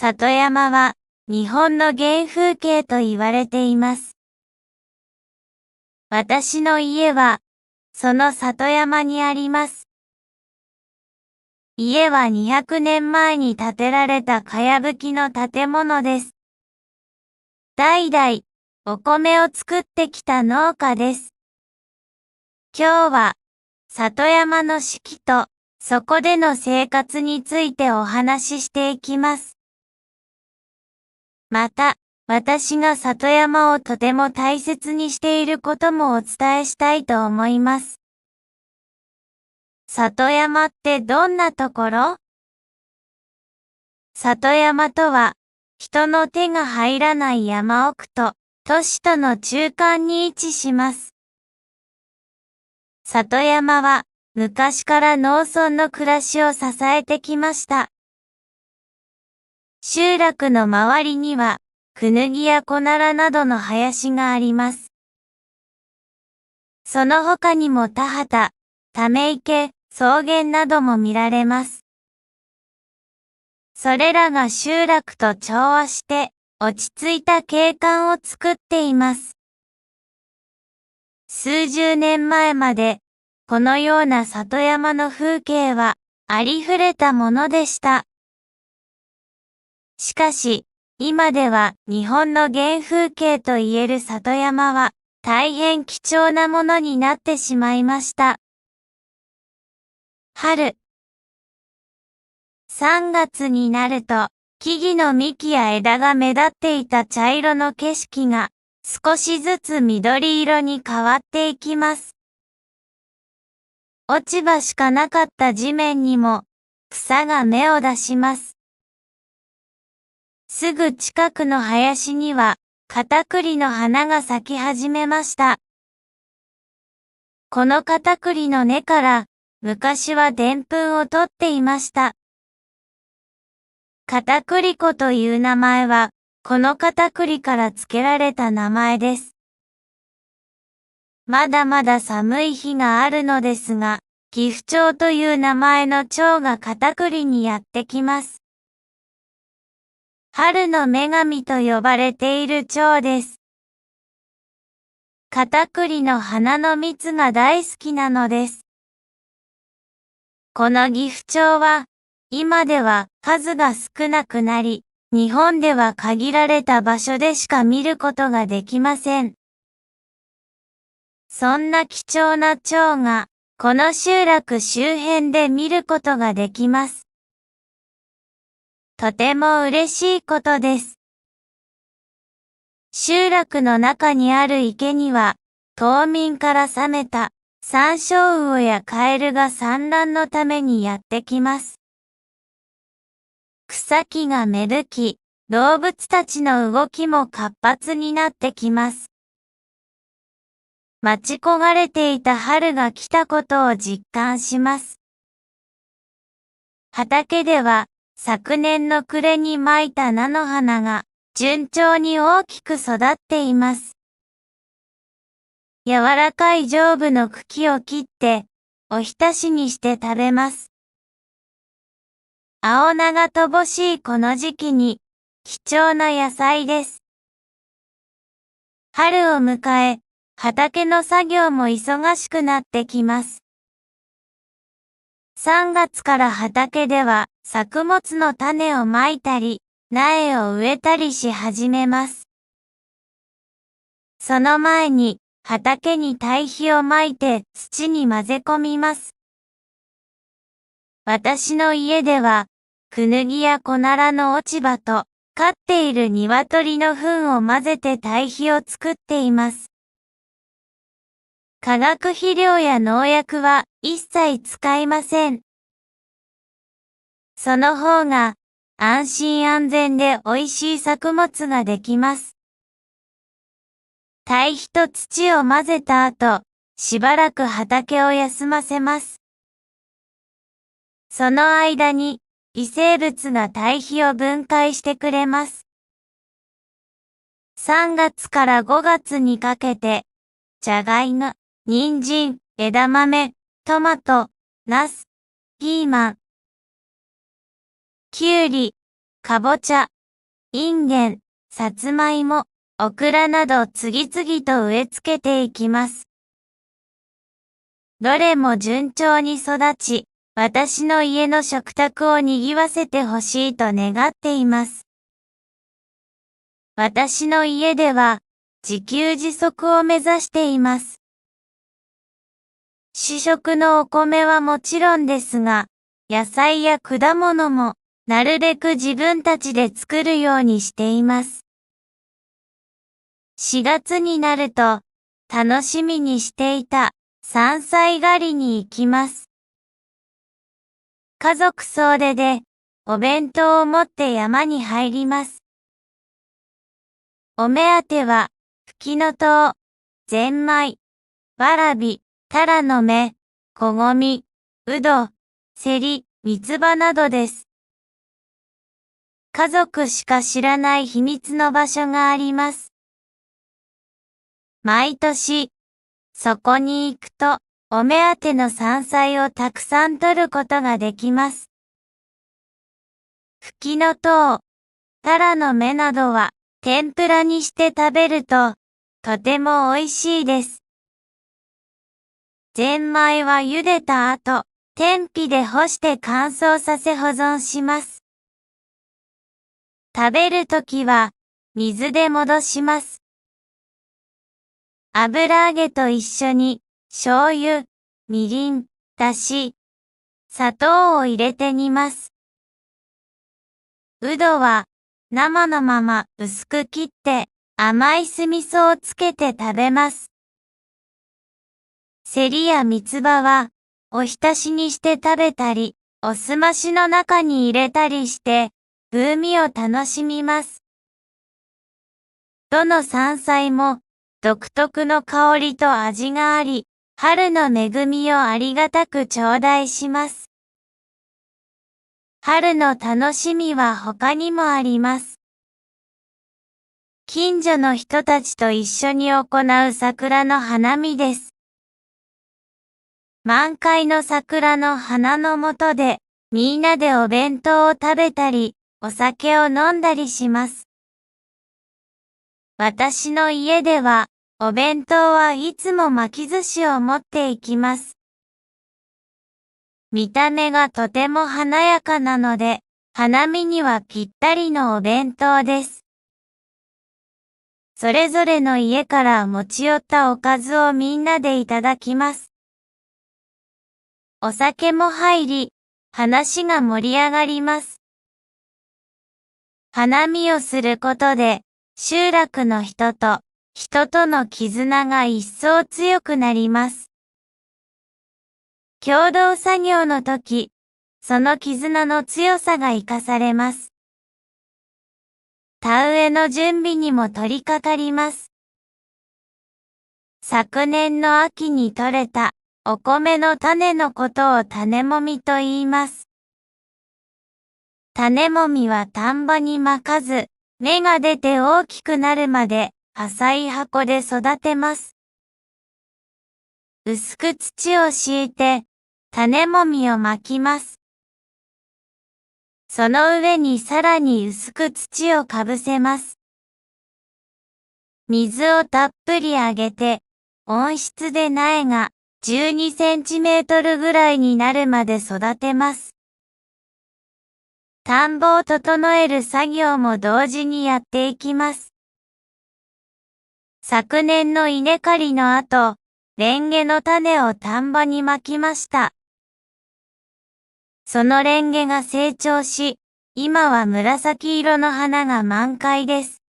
里山は日本の原風景と言われています。私の家はその里山にあります。家は200年前に建てられたかやぶきの建物です。代々お米を作ってきた農家です。今日は里山の四季とそこでの生活についてお話ししていきます。また、私が里山をとても大切にしていることもお伝えしたいと思います。里山ってどんなところ？里山とは、人の手が入らない山奥と都市との中間に位置します。里山は昔から農村の暮らしを支えてきました。集落の周りには、クヌギやコナラなどの林があります。その他にも田畑、ため池、草原なども見られます。それらが集落と調和して、落ち着いた景観を作っています。数十年前まで、このような里山の風景は、ありふれたものでした。しかし、今では日本の原風景といえる里山は大変貴重なものになってしまいました。春。3月になると木々の幹や枝が目立っていた茶色の景色が少しずつ緑色に変わっていきます。落ち葉しかなかった地面にも草が芽を出します。すぐ近くの林には、カタクリの花が咲き始めました。このカタクリの根から、昔はでんぷんを取っていました。カタクリ粉という名前は、このカタクリから付けられた名前です。まだまだ寒い日があるのですが、岐阜蝶という名前の蝶がカタクリにやってきます。春の女神と呼ばれている蝶です。カタクリの花の蜜が大好きなのです。この岐阜蝶は、今では数が少なくなり、日本では限られた場所でしか見ることができません。そんな貴重な蝶が、この集落周辺で見ることができます。とても嬉しいことです。集落の中にある池には、冬眠から覚めた山椒魚やカエルが産卵のためにやってきます。草木が芽吹き、動物たちの動きも活発になってきます。待ち焦がれていた春が来たことを実感します。畑では、昨年の暮れにまいた菜の花が順調に大きく育っています。柔らかい上部の茎を切っておひたしにして食べます。青菜が乏しいこの時期に貴重な野菜です。春を迎え、畑の作業も忙しくなってきます。3月から畑では作物の種をまいたり、苗を植えたりし始めます。その前に畑に堆肥をまいて土に混ぜ込みます。私の家では、クヌギやコナラの落ち葉と飼っている鶏の糞を混ぜて堆肥を作っています。化学肥料や農薬は一切使いません。その方が安心安全で美味しい作物ができます。堆肥と土を混ぜた後、しばらく畑を休ませます。その間に微生物が堆肥を分解してくれます。3月から5月にかけて、じゃがいも、人参、枝豆、トマト、ナス、ピーマン、きゅうり、かぼちゃ、インゲン、さつまいも、オクラなど次々と植え付けていきます。どれも順調に育ち、私の家の食卓を賑わせてほしいと願っています。私の家では、自給自足を目指しています。主食のお米はもちろんですが、野菜や果物も、なるべく自分たちで作るようにしています。4月になると、楽しみにしていた山菜狩りに行きます。家族総出で、お弁当を持って山に入ります。お目当ては、フキノトウ、ゼンマイ、わらび、タラの芽、こごみ、うど、セリ、三つ葉などです。家族しか知らない秘密の場所があります。毎年、そこに行くと、お目当ての山菜をたくさん取ることができます。フキノトウ、タラの芽などは、天ぷらにして食べると、とても美味しいです。ゼンマイは茹でた後、天日で干して乾燥させ保存します。食べるときは、水で戻します。油揚げと一緒に、醤油、みりん、だし、砂糖を入れて煮ます。うどは、生のまま薄く切って、甘い酢味噌をつけて食べます。セリや三つ葉は、おひたしにして食べたり、おすましの中に入れたりして、風味を楽しみます。どの山菜も、独特の香りと味があり、春の恵みをありがたく頂戴します。春の楽しみは他にもあります。近所の人たちと一緒に行う桜の花見です。満開の桜の花の下で、みんなでお弁当を食べたり、お酒を飲んだりします。私の家では、お弁当はいつも巻き寿司を持っていきます。見た目がとても華やかなので、花見にはぴったりのお弁当です。それぞれの家から持ち寄ったおかずをみんなでいただきます。お酒も入り、話が盛り上がります。花見をすることで、集落の人と人との絆が一層強くなります。共同作業の時、その絆の強さが活かされます。田植えの準備にも取り掛かります。昨年の秋に採れたお米の種のことを種もみと言います。種もみは田んぼにまかず、芽が出て大きくなるまで浅い箱で育てます。薄く土を敷いて、種もみをまきます。その上にさらに薄く土をかぶせます。水をたっぷりあげて、温室で苗が12センチメートルぐらいになるまで育てます。田んぼを整える作業も同時にやっていきます。昨年の稲刈りの後、レンゲの種を田んぼにまきました。そのレンゲが成長し、今は紫色の花が満開です。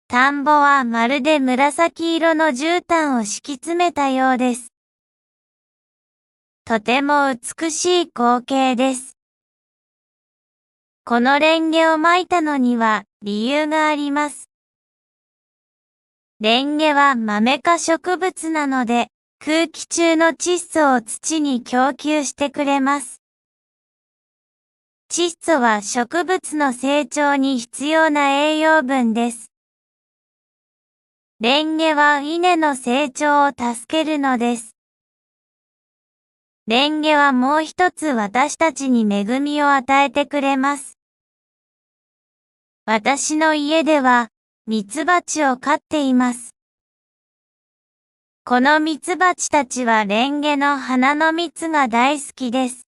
田んぼはまるで紫色の絨毯を敷き詰めたようです。とても美しい光景です。このレンゲをまいたのには理由があります。レンゲはマメ科植物なので、空気中の窒素を土に供給してくれます。窒素は植物の成長に必要な栄養分です。レンゲは稲の成長を助けるのです。レンゲはもう一つ私たちに恵みを与えてくれます。私の家では、ミツバチを飼っています。このミツバチたちはレンゲの花の蜜が大好きです。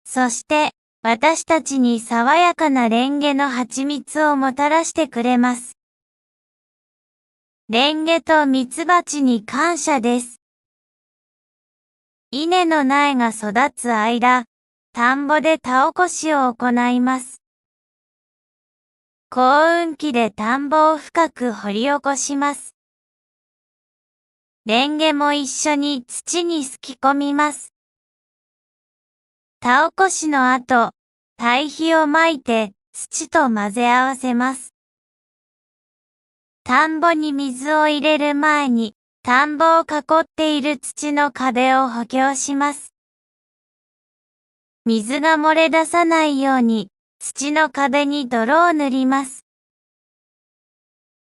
そして、私たちに爽やかなレンゲの蜂蜜をもたらしてくれます。レンゲとミツバチに感謝です。稲の苗が育つ間、田んぼで田起こしを行います。耕運機で田んぼを深く掘り起こします。レンゲも一緒に土にすき込みます。田起こしの後、堆肥をまいて土と混ぜ合わせます。田んぼに水を入れる前に、田んぼを囲っている土の壁を補強します。水が漏れ出さないように、土の壁に泥を塗ります。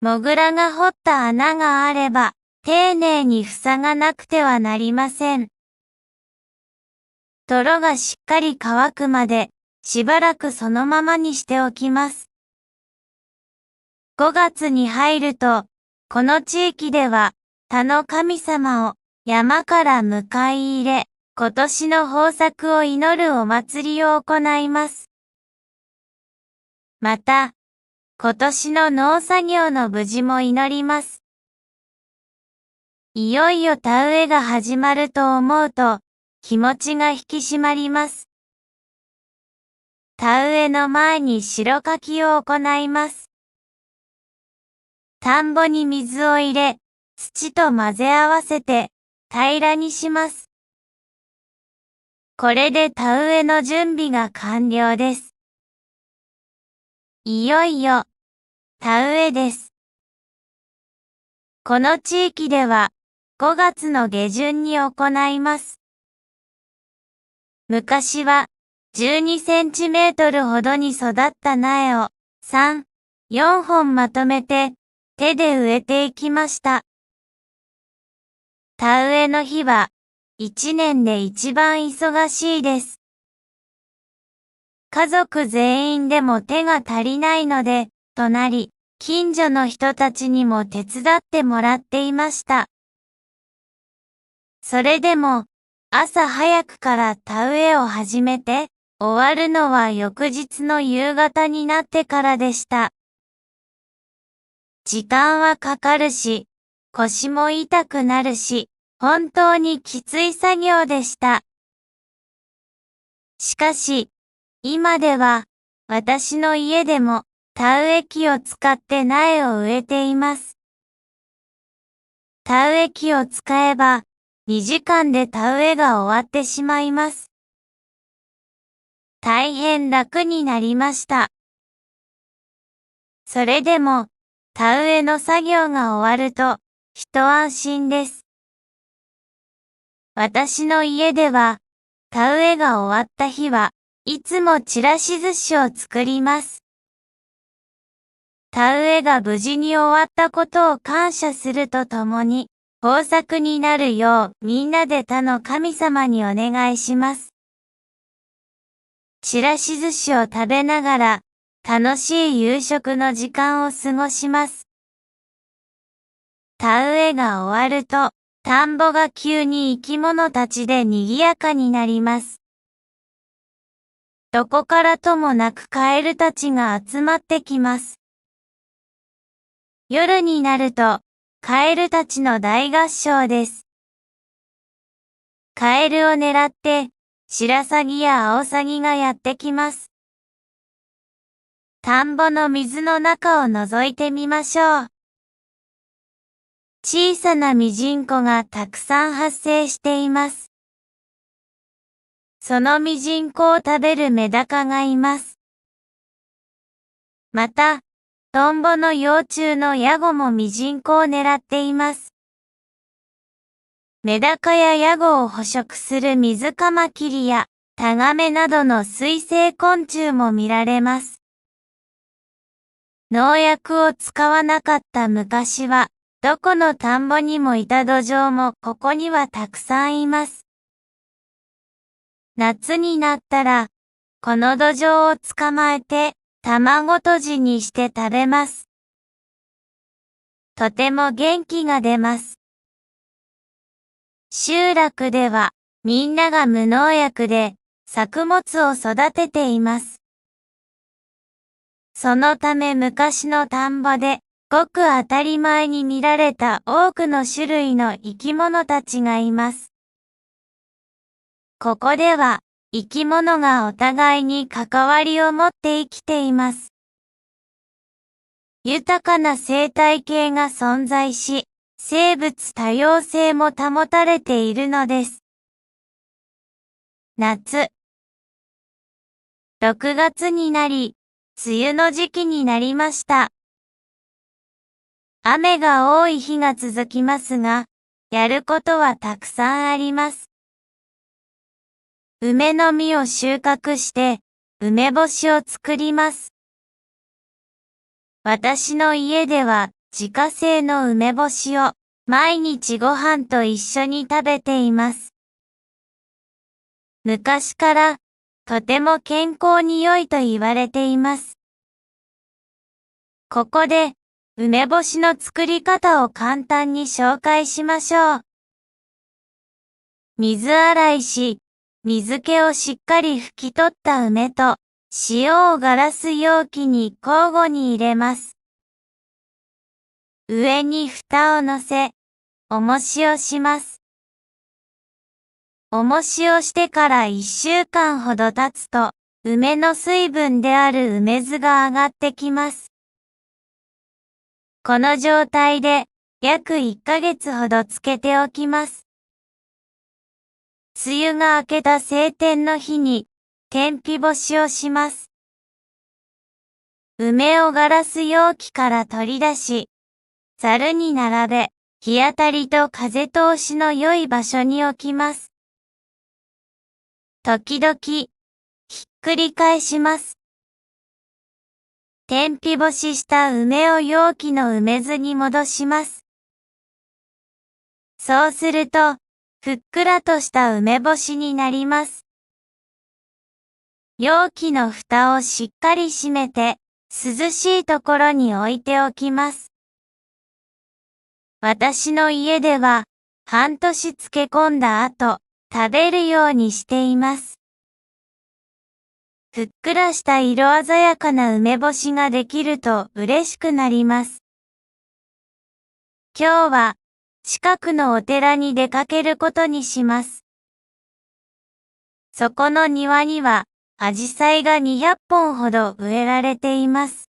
モグラが掘った穴があれば、丁寧に塞がなくてはなりません。泥がしっかり乾くまで、しばらくそのままにしておきます。5月に入ると、この地域では、田の神様を山から迎え入れ、今年の豊作を祈るお祭りを行います。また、今年の農作業の無事も祈ります。いよいよ田植えが始まると思うと、気持ちが引き締まります。田植えの前に代かきを行います。田んぼに水を入れ、土と混ぜ合わせて平らにします。これで田植えの準備が完了です。いよいよ田植えです。この地域では5月の下旬に行います。昔は12センチメートルほどに育った苗を3、4本まとめて手で植えていきました。田植えの日は1年で一番忙しいです。家族全員でも手が足りないので、隣、近所の人たちにも手伝ってもらっていました。それでも、朝早くから田植えを始めて、終わるのは翌日の夕方になってからでした。時間はかかるし、腰も痛くなるし、本当にきつい作業でした。しかし、今では、私の家でも、田植え機を使って苗を植えています。田植え機を使えば、2時間で田植えが終わってしまいます。大変楽になりました。それでも、田植えの作業が終わると、一安心です。私の家では、田植えが終わった日は、いつもちらし寿司を作ります。田植えが無事に終わったことを感謝するとともに、豊作になるようみんなで田の神様にお願いします。ちらし寿司を食べながら、楽しい夕食の時間を過ごします。田植えが終わると、田んぼが急に生き物たちで賑やかになります。どこからともなくカエルたちが集まってきます。夜になると、カエルたちの大合唱です。カエルを狙って、シラサギやアオサギがやってきます。田んぼの水の中を覗いてみましょう。小さなミジンコがたくさん発生しています。そのミジンコを食べるメダカがいます。また、トンボの幼虫のヤゴもミジンコを狙っています。メダカやヤゴを捕食する水カマキリやタガメなどの水生昆虫も見られます。農薬を使わなかった昔は、どこの田んぼにもいたドジョウもここにはたくさんいます。夏になったら、このドジョウを捕まえて、卵とじにして食べます。とても元気が出ます。集落ではみんなが無農薬で作物を育てています。そのため昔の田んぼでごく当たり前に見られた多くの種類の生き物たちがいます。ここでは生き物がお互いに関わりを持って生きています。豊かな生態系が存在し、生物多様性も保たれているのです。夏。6月になり、梅雨の時期になりました。雨が多い日が続きますが、やることはたくさんあります。梅の実を収穫して、梅干しを作ります。私の家では自家製の梅干しを毎日ご飯と一緒に食べています。昔からとても健康に良いと言われています。ここで梅干しの作り方を簡単に紹介しましょう。水洗いし、水気をしっかり拭き取った梅と塩をガラス容器に交互に入れます。上に蓋を乗せ、重しをします。重しをしてから1週間ほど経つと、梅の水分である梅酢が上がってきます。この状態で約1ヶ月ほどつけておきます。梅雨が明けた晴天の日に天日干しをします。梅をガラス容器から取り出し、ざるに並べ、日当たりと風通しの良い場所に置きます。時々、ひっくり返します。天日干しした梅を容器の梅酢に戻します。そうすると、ふっくらとした梅干しになります。容器の蓋をしっかり閉めて、涼しいところに置いておきます。私の家では、半年漬け込んだ後、食べるようにしています。ふっくらした色鮮やかな梅干しができると嬉しくなります。今日は、近くのお寺に出かけることにします。そこの庭には、アジサイが200本ほど植えられています。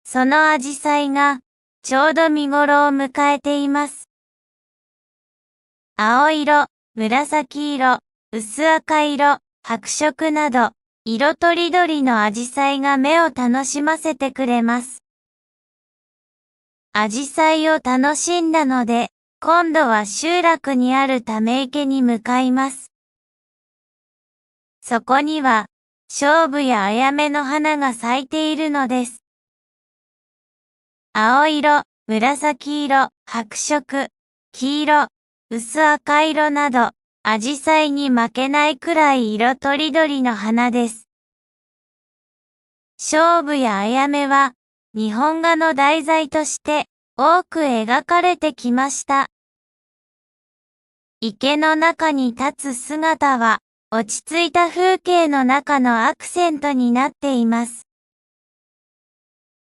そのアジサイが、ちょうど見頃を迎えています。青色、紫色、薄赤色、白色など、色とりどりのアジサイが目を楽しませてくれます。アジサイを楽しんだので、今度は集落にあるため池に向かいます。そこには、菖蒲やアヤメの花が咲いているのです。青色、紫色、白色、黄色、薄赤色など、アジサイに負けないくらい色とりどりの花です。菖蒲やアヤメは、日本画の題材として多く描かれてきました。池の中に立つ姿は、落ち着いた風景の中のアクセントになっています。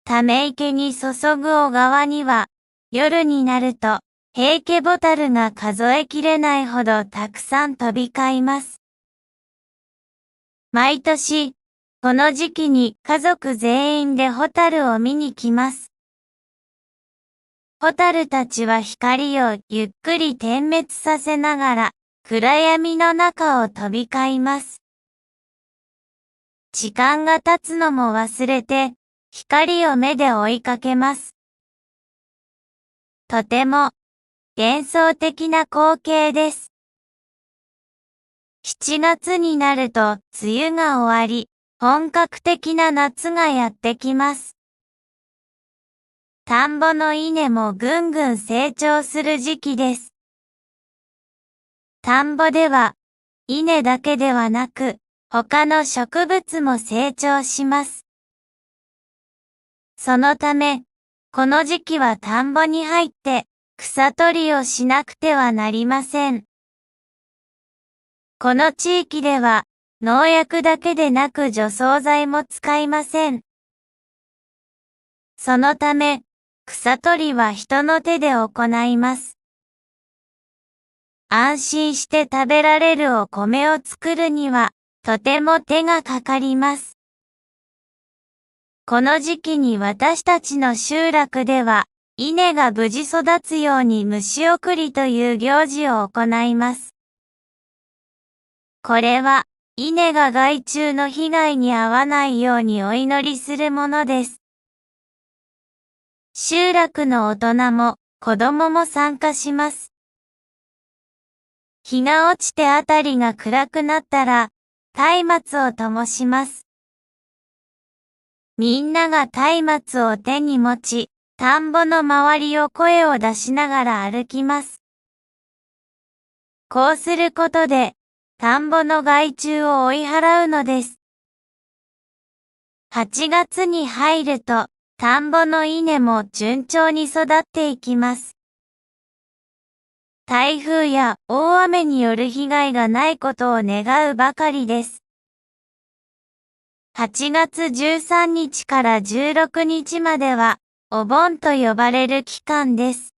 ため池に注ぐ小川には、夜になると、ヘイケボタルが数えきれないほどたくさん飛び交います。毎年、この時期に家族全員でホタルを見に来ます。ホタルたちは光をゆっくり点滅させながら、暗闇の中を飛び交います。時間が経つのも忘れて、光を目で追いかけます。とても幻想的な光景です。7月になると梅雨が終わり、本格的な夏がやってきます。田んぼの稲もぐんぐん成長する時期です。田んぼでは、稲だけではなく、他の植物も成長します。そのため、この時期は田んぼに入って草取りをしなくてはなりません。この地域では農薬だけでなく除草剤も使いません。そのため、草取りは人の手で行います。安心して食べられるお米を作るには、とても手がかかります。この時期に私たちの集落では、稲が無事育つように虫送りという行事を行います。これは、稲が害虫の被害に遭わないようにお祈りするものです。集落の大人も子供も参加します。日が落ちてあたりが暗くなったら、松明を灯します。みんなが松明を手に持ち、田んぼの周りを声を出しながら歩きます。こうすることで、田んぼの害虫を追い払うのです。8月に入ると、田んぼの稲も順調に育っていきます。台風や大雨による被害がないことを願うばかりです。8月13日から16日までは、お盆と呼ばれる期間です。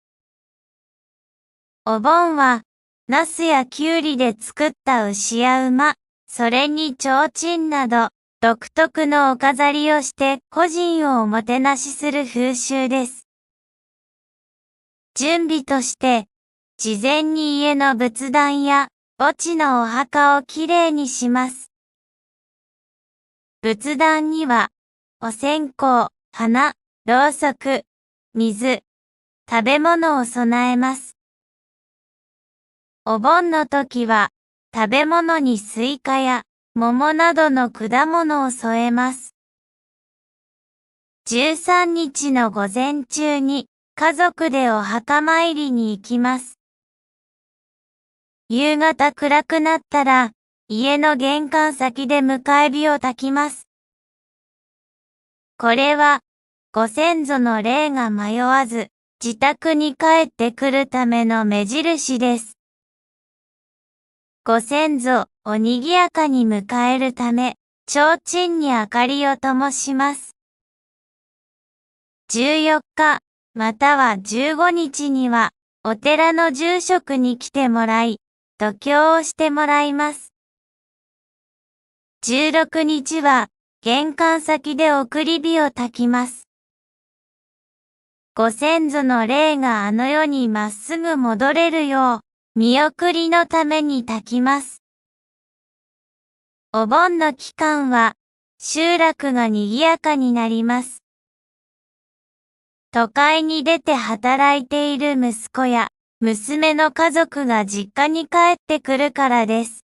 お盆は、ナスやキュウリで作った牛や馬、それに提灯など、独特のお飾りをして故人をおもてなしする風習です。準備として、事前に家の仏壇や墓地のお墓をきれいにします。仏壇には、お線香、花、ろうそく、水、食べ物を備えます。お盆の時は、食べ物にスイカや桃などの果物を添えます。13日の午前中に家族でお墓参りに行きます。夕方暗くなったら、家の玄関先で迎え火を焚きます。これは、ご先祖の霊が迷わず、自宅に帰ってくるための目印です。ご先祖を賑やかに迎えるため、提灯に明かりを灯します。14日、または15日には、お寺の住職に来てもらい、読経をしてもらいます。16日は、玄関先で送り火を焚きます。ご先祖の霊があの世にまっすぐ戻れるよう、見送りのために焚きます。お盆の期間は、集落が賑やかになります。都会に出て働いている息子や、娘の家族が実家に帰ってくるからです。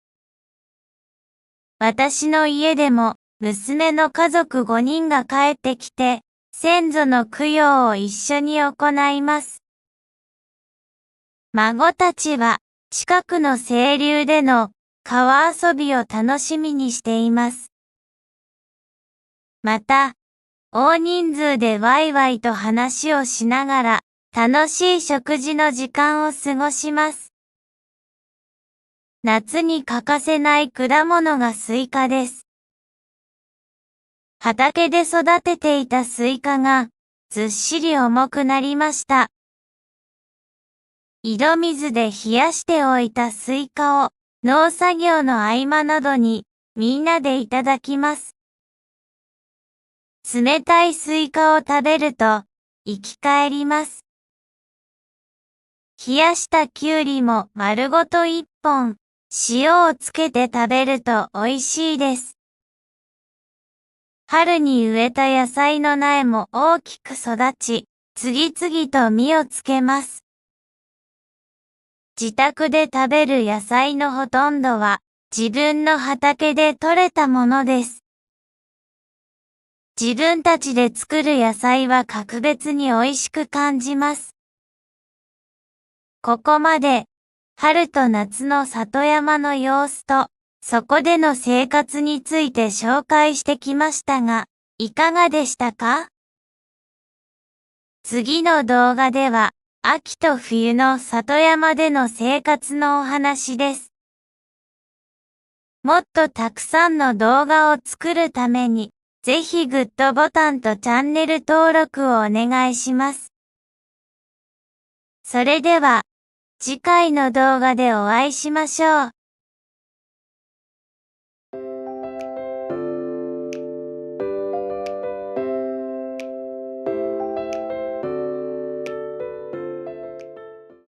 私の家でも、娘の家族5人が帰ってきて、先祖の供養を一緒に行います。孫たちは、近くの清流での川遊びを楽しみにしています。また、大人数でワイワイと話をしながら、楽しい食事の時間を過ごします。夏に欠かせない果物がスイカです。畑で育てていたスイカが、ずっしり重くなりました。井戸水で冷やしておいたスイカを、農作業の合間などに、みんなでいただきます。冷たいスイカを食べると、生き返ります。冷やしたきゅうりも丸ごと1本、塩をつけて食べると美味しいです。春に植えた野菜の苗も大きく育ち、次々と実をつけます。自宅で食べる野菜のほとんどは、自分の畑で採れたものです。自分たちで作る野菜は格別に美味しく感じます。ここまで、春と夏の里山の様子と、そこでの生活について紹介してきましたが、いかがでしたか？次の動画では、秋と冬の里山での生活のお話です。もっとたくさんの動画を作るために、ぜひグッドボタンとチャンネル登録をお願いします。それでは、次回の動画でお会いしましょう。